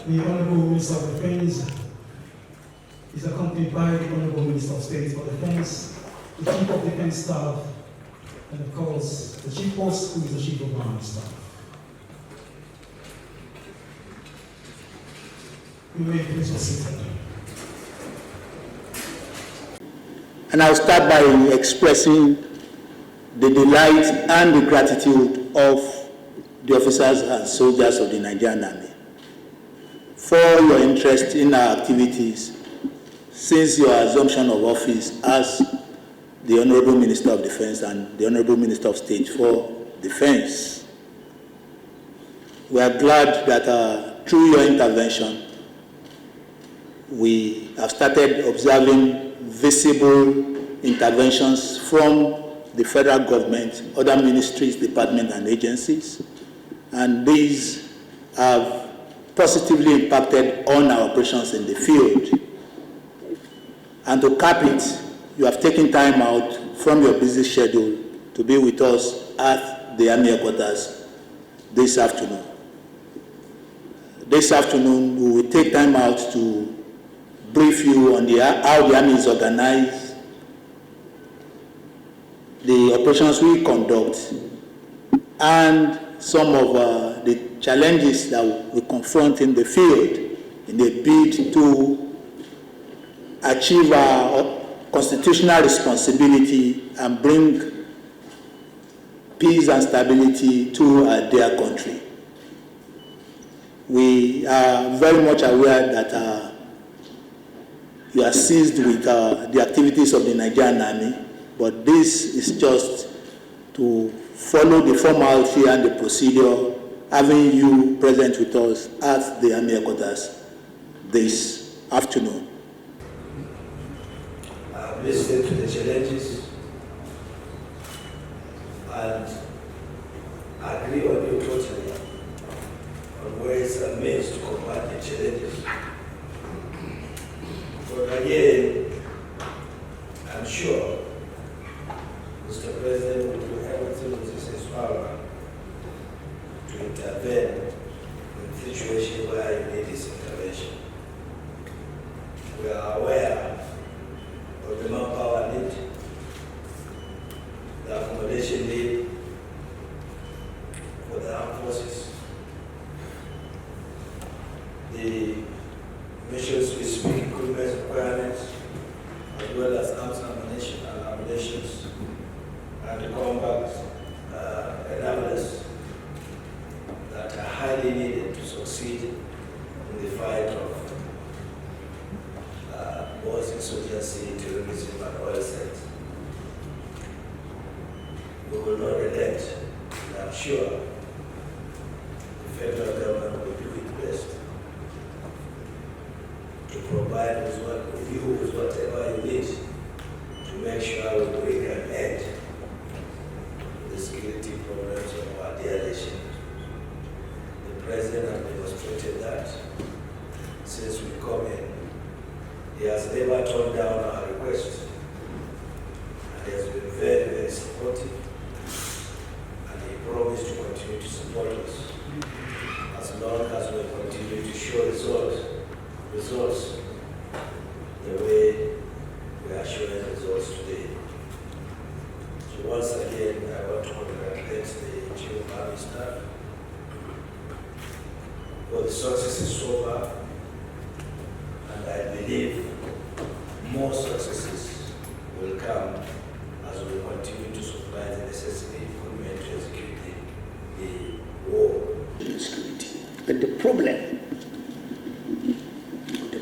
The Honorable Minister of Defense is accompanied by the Honorable Minister of State for Defense, the Chief of Defense Staff, and of course, the Chief Post, who is the Chief of Army Staff. You may please proceed. And I'll start by expressing the delight and the gratitude of the officers and soldiers of the Nigerian Army for your interest in our activities since your assumption of office as the Honorable Minister of Defense and the Honorable Minister of State for Defense. We are glad that through your intervention, we have started observing visible interventions from the federal government, other ministries, departments, and agencies, and these have positively impacted on our operations in the field. And to cap it, you have taken time out from your busy schedule to be with us at the Army headquarters this afternoon. This afternoon, we will take time out to brief you on how the Army is organized, the operations we conduct, and some of the challenges that we confront in the field in the bid to achieve our constitutional responsibility and bring peace and stability to our dear country. We are very much aware that you are seized with the activities of the Nigerian Army, but this is just to follow the formality and the procedure, having you present with us at the Army headquarters this afternoon. I've listened to the challenges and agree on you totally on ways and means to combat the challenges. But again, I'm sure Mr. President will do everything within his power to intervene in situations where you need his intervention. We are aware of the manpower need, the accommodation need for the armed forces, the mission-specific equipment requirements, as well as arms ammunition and ammunitions, and the combat enablers that are highly needed to succeed in the fight of both insurgency, terrorism, and oil theft. We will not relent, and I'm sure the federal government will do its best to provide with you with whatever you need to make sure we bring an end to the security problems of our dear nation. The President has demonstrated that since we come in. He has never turned down our request, and he has been very, very supportive, and he promised to continue to support us as long as we continue to show results the way we are showing results today. So once again, I want to congratulate the Chief of Army Staff for the successes so far, and I believe more successes will come as we continue to supply the necessary equipment to execute the war. Security. But the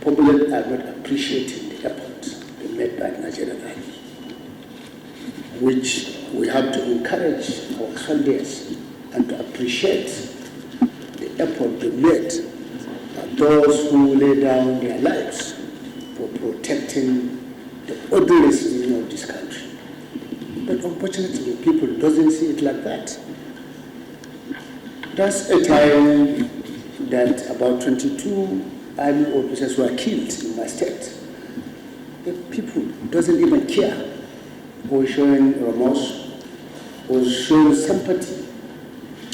problem are not appreciating the effort made by the Nigerian Army, which we have to encourage our soldiers and to appreciate the effort they made by those who lay down their lives for protecting the orderly citizens of this country. But unfortunately, people doesn't see it like that. That's a time that about 22 army officers were killed in my state. The people doesn't even care or showing remorse or showing sympathy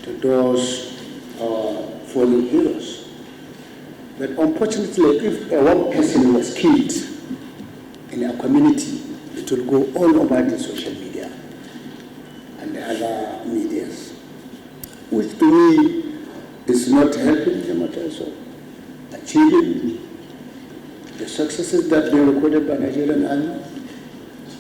to those fallen heroes. But unfortunately, if one person was killed in a community, it will go all over the social media and the other medias, which to me is not helping the matters of achieving the successes that they recorded by Nigerian army.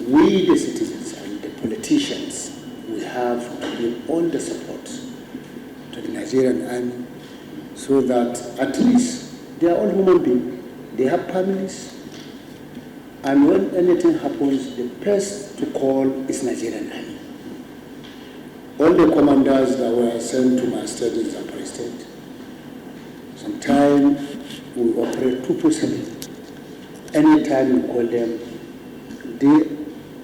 We, the citizens and the politicians, we have to give all the support to the Nigerian army so that at least they are all human beings, they have families, and when anything happens, the first to call is Nigerian army. All the commanders that were sent to my state in Zamfara State, sometimes we operate 247. Anytime you call them, they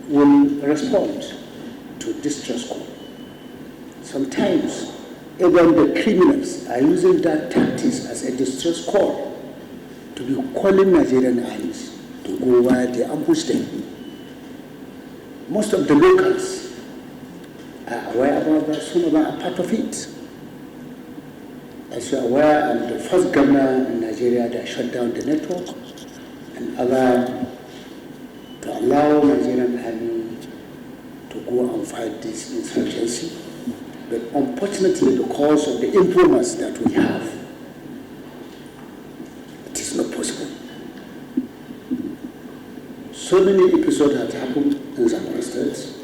will respond to distress call. Sometimes even the criminals are using that tactics as a distress call to be calling Nigerian armies to go where they ambush them. Most of the locals are aware about that, some of them are part of it. As you are aware, I'm the first governor in Nigeria that shut down the network and other to allow Nigerian army to go and fight this insurgency. But unfortunately, because of the informers that we have, it is not possible. So many episodes have happened in Zamfara State,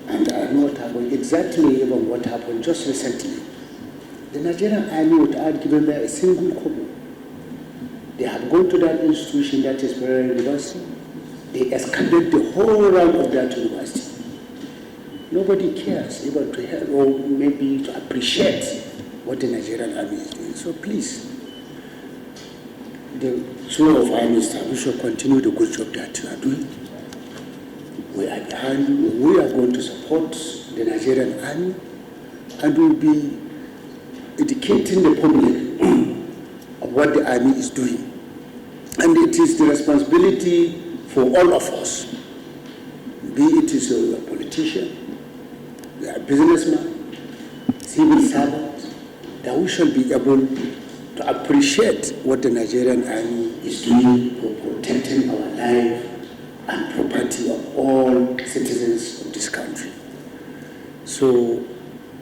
and I know what happened, exactly even what happened just recently. The Nigerian army, without giving them a single kobo, they have gone to that institution that is Ministerial University. They escalated the whole round of that university. Nobody cares even to help or maybe to appreciate what the Nigerian army is doing. So please, the Chief of Army Staff, we should continue the good job that you are doing. We are behind you. We are going to support the Nigerian army, and we will be educating the public of what the army is doing. And it is the responsibility for all of us, be it is a politician, a businessman, civil servant, that we shall be able to appreciate what the Nigerian army is doing for protecting our life and property of all citizens of this country. So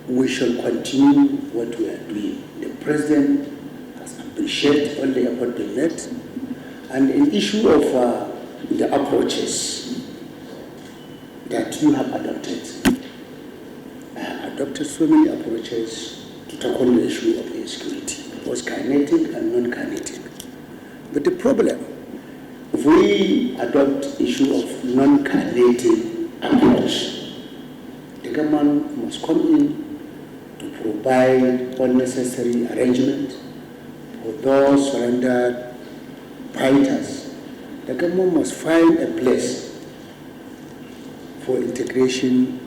we shall continue what we are doing. The President has appreciated all the effort being made, and an issue of the approaches that you have adopted. I have adopted so many approaches to tackle the issue of insecurity, both kinetic and non-kinetic. But the problem, if we adopt issue of non-kinetic approach, the government must come in to provide all necessary arrangement for those surrendered fighters. The government must find a place for integration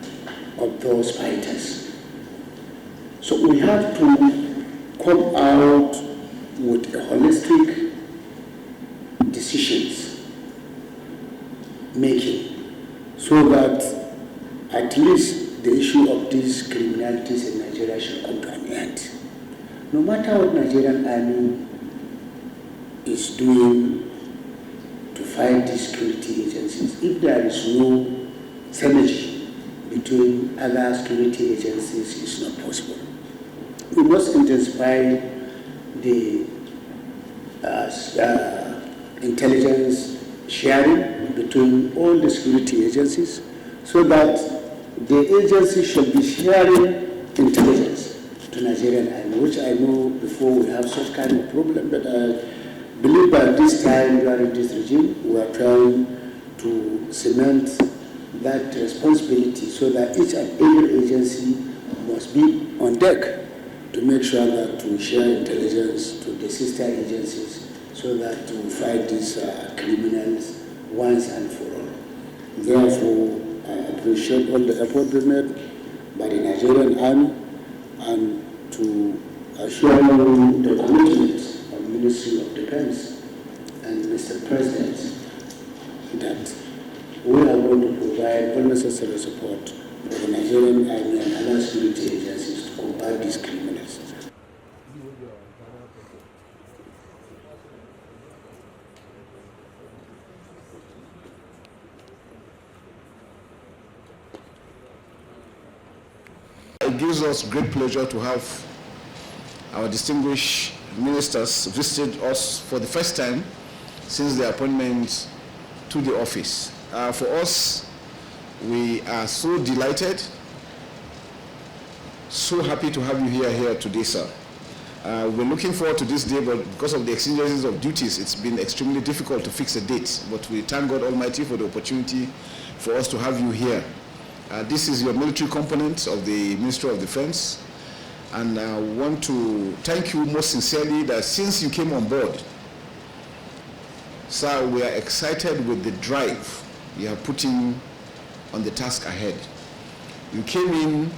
of those fighters. So we have to come out with a holistic decisions making so that at least the issue of these criminalities in Nigeria should come to an end. No matter what Nigerian army is doing to fight these security agencies, if there is no synergy between other security agencies, it's not possible. We must intensify the intelligence sharing between all the security agencies so that the agency should be sharing intelligence to Nigerian army, which I know before we have such kind of problem, but I believe by this time during this regime we are trying to cement that responsibility so that each and every agency must be on deck to make sure that we share intelligence to the sister agencies so that we fight these criminals once and for all. Therefore, I appreciate all the effort we made by the Nigerian army and to assure you the commitment of the Ministry of Defense and Mr. President that we are going to provide all necessary support for the Nigerian army and other security agencies to combat these criminals. it gives us great pleasure to have our distinguished ministers visit us for the first time since their appointment to the office. For us, we are so delighted, so happy to have you here today, sir. We're looking forward to this day, but because of the exigencies of duties, it's been extremely difficult to fix a date. But we thank God Almighty for the opportunity for us to have you here. This is your military component of the Ministry of Defense, and I want to thank you most sincerely that since you came on board, sir, we are excited with the drive you have put in on the task ahead. You came in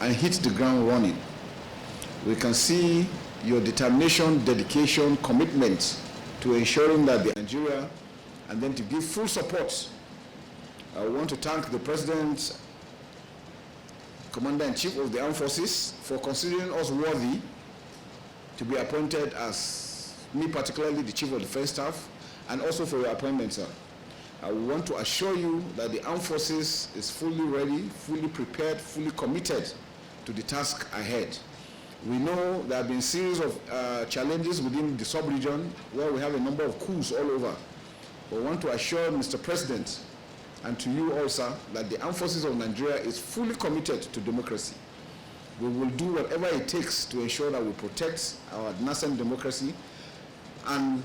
and hit the ground running. We can see your determination, dedication, commitment to ensuring that the Nigeria, and then to give full support. I want to thank the President, Commander-in-Chief of the Armed Forces, for considering us worthy to be appointed as, me particularly, the Chief of Defense Staff, and also for your appointment, sir. I want to assure you that the Armed Forces is fully ready, fully prepared, fully committed to the task ahead. We know there have been a series of challenges within the sub-region where we have a number of coups all over. But I want to assure Mr. President and to you also that the Armed Forces of Nigeria is fully committed to democracy. We will do whatever it takes to ensure that we protect our nascent democracy and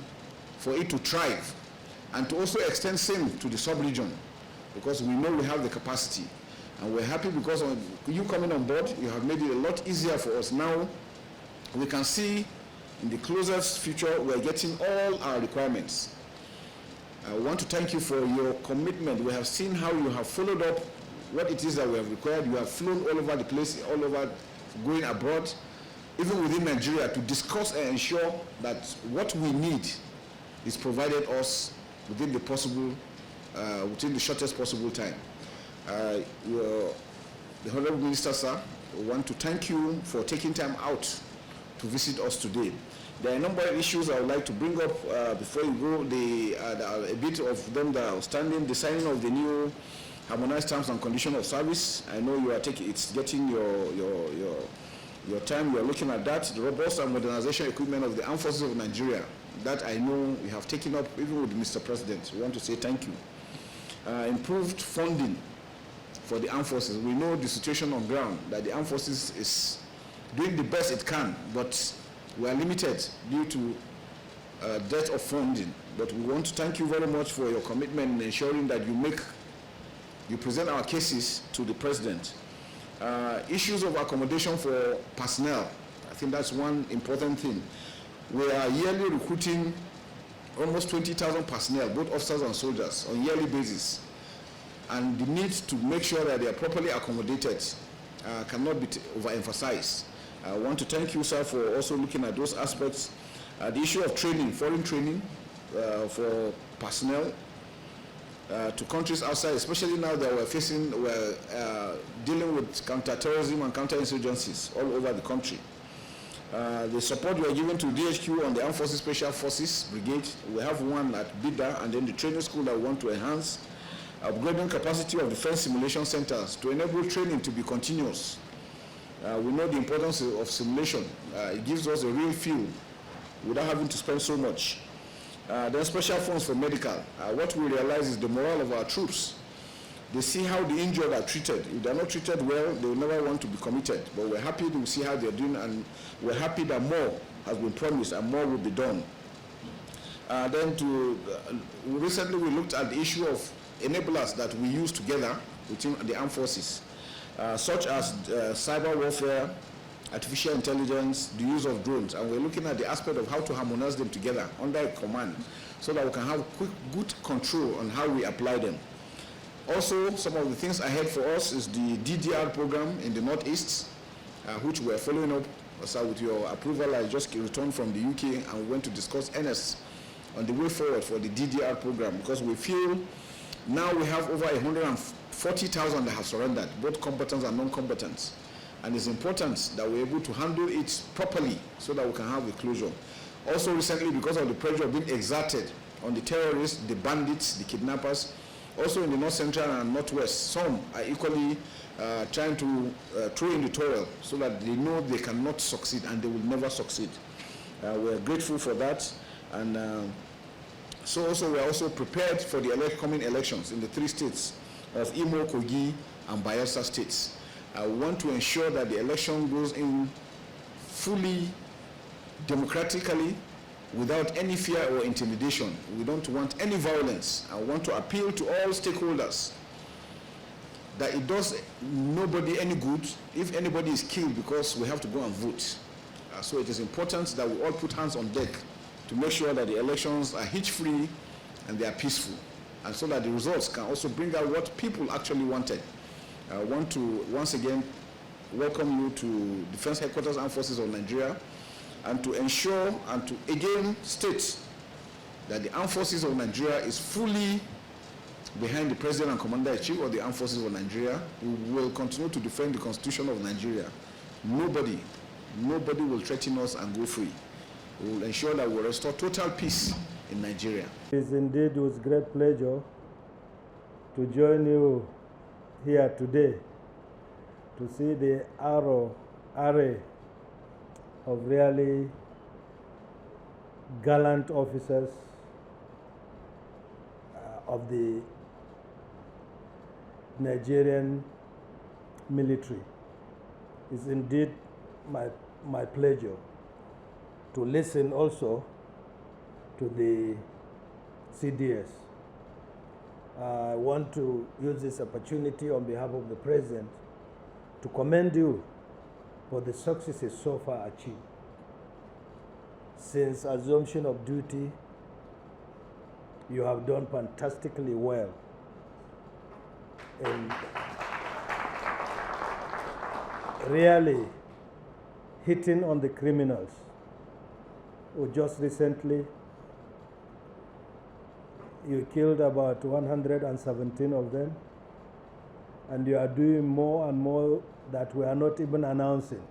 for it to thrive, and to also extend same to the sub-region, because we know we have the capacity. And we're happy because of you coming on board, you have made it a lot easier for us. Now, we can see in the closest future, we're getting all our requirements. I want to thank you for your commitment. We have seen how you have followed up what it is that we have required. You have flown all over the place, all over, going abroad, even within Nigeria, to discuss and ensure that what we need is provided us within the possible, within the shortest possible time. The Honorable Minister, sir, we want to thank you for taking time out to visit us today. There are a number of issues I would like to bring up before you go. A bit of them that are outstanding. The signing of the new harmonized terms and conditions of service. I know you are it's getting your time. You are looking at that. The robust and modernization equipment of the Armed Forces of Nigeria. That I know we have taken up even with Mr. President. We want to say thank you. Improved funding for the Armed Forces. We know the situation on ground, that the Armed Forces is doing the best it can, but we are limited due to dearth of funding. But we want to thank you very much for your commitment in ensuring that you present our cases to the President. Issues of accommodation for personnel, I think that's one important thing. We are yearly recruiting almost 20,000 personnel, both officers and soldiers, on a yearly basis. And the need to make sure that they are properly accommodated cannot be overemphasized. I want to thank you, sir, for also looking at those aspects. The issue of training, foreign training for personnel to countries outside, especially now that we're dealing with counter-terrorism and counter-insurgencies all over the country. The support we are giving to DHQ on the Armed Forces Special Forces Brigade, we have one at Bida, and then the training school that we want to enhance, upgrading capacity of defense simulation centers to enable training to be continuous. We know the importance of simulation. It gives us a real feel without having to spend so much. Then special funds for medical. What we realize is the morale of our troops. They see how the injured are treated. If they're not treated well, they will never want to be committed. But we're happy to see how they're doing, and we're happy that more has been promised and more will be done. Recently we looked at the issue of enablers that we use together within the armed forces, such as cyber warfare, artificial intelligence, the use of drones, and we're looking at the aspect of how to harmonize them together under a command so that we can have good control on how we apply them. Also, some of the things ahead for us is the DDR program in the Northeast, which we're following up. So with your approval, I just returned from the UK and we went to discuss NS on the way forward for the DDR program, because we feel now we have over 140,000 that have surrendered, both combatants and non-combatants. And it's important that we're able to handle it properly so that we can have a closure. Also recently, because of the pressure being exerted on the terrorists, the bandits, the kidnappers, Also in the North Central and Northwest, some are equally trying to throw in the towel so that they know they cannot succeed and they will never succeed. We are grateful for that, and so also we are also prepared for the coming elections in the 3 states of Imo, Kogi, and Bayelsa states. I want to ensure that the election goes in fully democratically, without any fear or intimidation. We don't want any violence. I want to appeal to all stakeholders that it does nobody any good if anybody is killed because we have to go and vote. So it is important that we all put hands on deck to make sure that the elections are hitch-free and they are peaceful, and so that the results can also bring out what people actually wanted. I want to once again welcome you to Defense Headquarters Armed Forces of Nigeria, and to ensure and to again state that the Armed Forces of Nigeria is fully behind the President and Commander-in-Chief of the Armed Forces of Nigeria. We will continue to defend the Constitution of Nigeria. Nobody will threaten us and go free. We will ensure that we will restore total peace in Nigeria. It is indeed with great pleasure to join you here today to see the array of really gallant officers of the Nigerian military. It's indeed my pleasure to listen also to the CDS. I want to use this opportunity on behalf of the President to commend you for the successes so far achieved. Since assumption of duty, you have done fantastically well in really hitting on the criminals who just recently you killed about 117 of them, and you are doing more and more that we are not even announcing.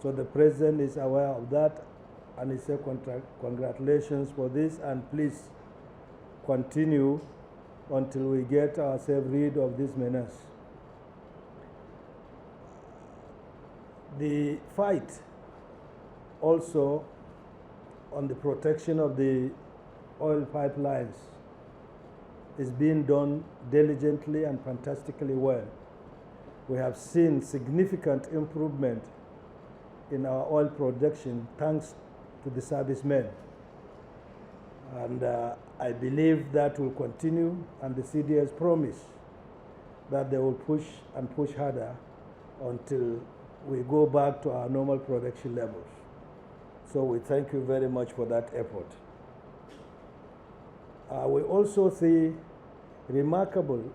So the President is aware of that, and he said congratulations for this, and please continue until we get ourselves rid of this menace. The fight also on the protection of the oil pipelines is being done diligently and fantastically well. We have seen significant improvement in our oil production thanks to the servicemen. And I believe that will continue, and the CDS promise that they will push and push harder until we go back to our normal production levels. So we thank you very much for that effort. We also see remarkable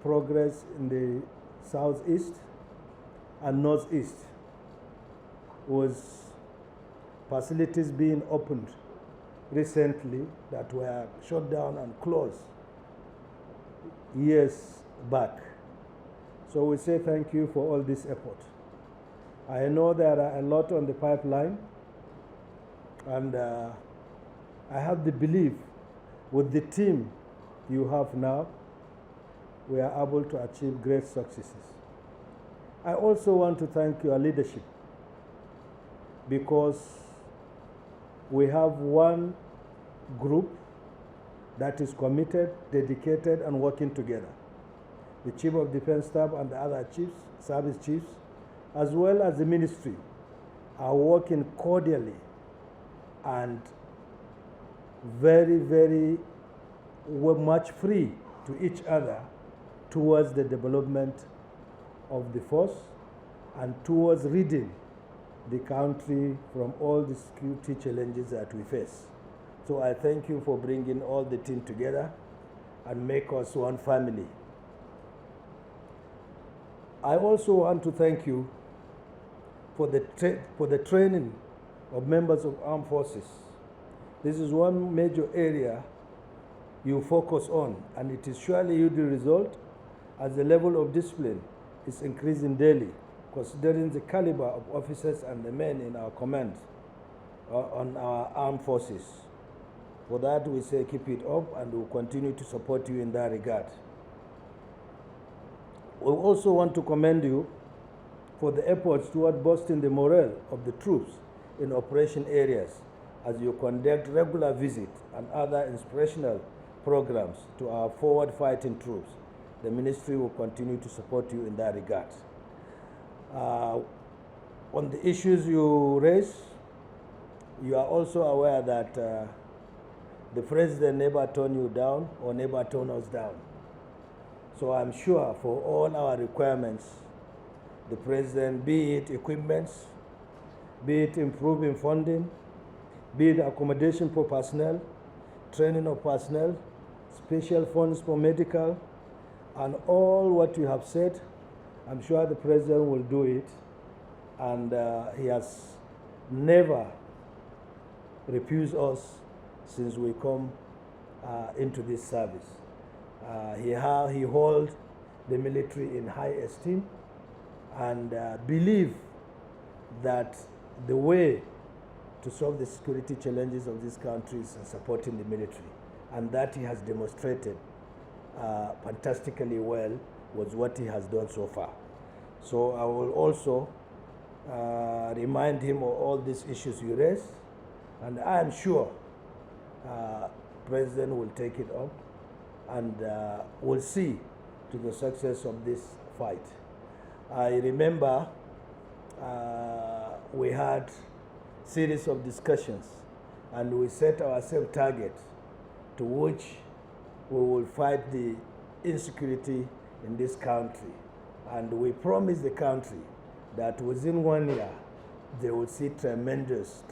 progress in the southeast and northeast, with facilities being opened recently that were shut down and closed years back. So we say thank you for all this effort. I know there are a lot on the pipeline, and I have the belief with the team you have now, we are able to achieve great successes. I also want to thank your leadership, because we have one group that is committed, dedicated, and working together. The Chief of Defense Staff and the other chiefs, service chiefs, as well as the ministry, are working cordially and very, very much free to each other towards the development of the force and towards ridding the country from all the security challenges that we face. So I thank you for bringing all the team together and make us one family. I also want to thank you for the training of members of armed forces. This is one major area you focus on, and it is surely yielding result as the level of discipline is increasing daily, considering the caliber of officers and the men in our command on our armed forces. For that, we say keep it up, and we'll continue to support you in that regard. We also want to commend you for the efforts toward boosting the morale of the troops in operation areas as you conduct regular visits and other inspirational programs to our forward fighting troops. The ministry will continue to support you in that regard. On the issues you raise, you are also aware that the president never turned you down or never turned us down. So I'm sure for all our requirements, the president, be it equipments, be it improving funding, be it accommodation for personnel, training of personnel, special funds for medical, and all what you have said, I'm sure the president will do it. And he has never refused us since we come into this service. He holds the military in high esteem and believe that the way to solve the security challenges of this country is supporting the military, and that he has demonstrated fantastically well was what he has done so far. So I will also remind him of all these issues you raised, and I am sure President will take it up and will see to the success of this fight. I remember we had series of discussions, and we set ourselves target to which we will fight the insecurity in this country. And we promised the country that within 1 year, they will see tremendous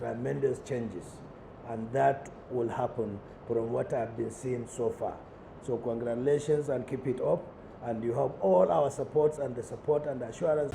changes. And that will happen from what I've been seeing so far. So congratulations and keep it up. And you have all our support and the support and assurance.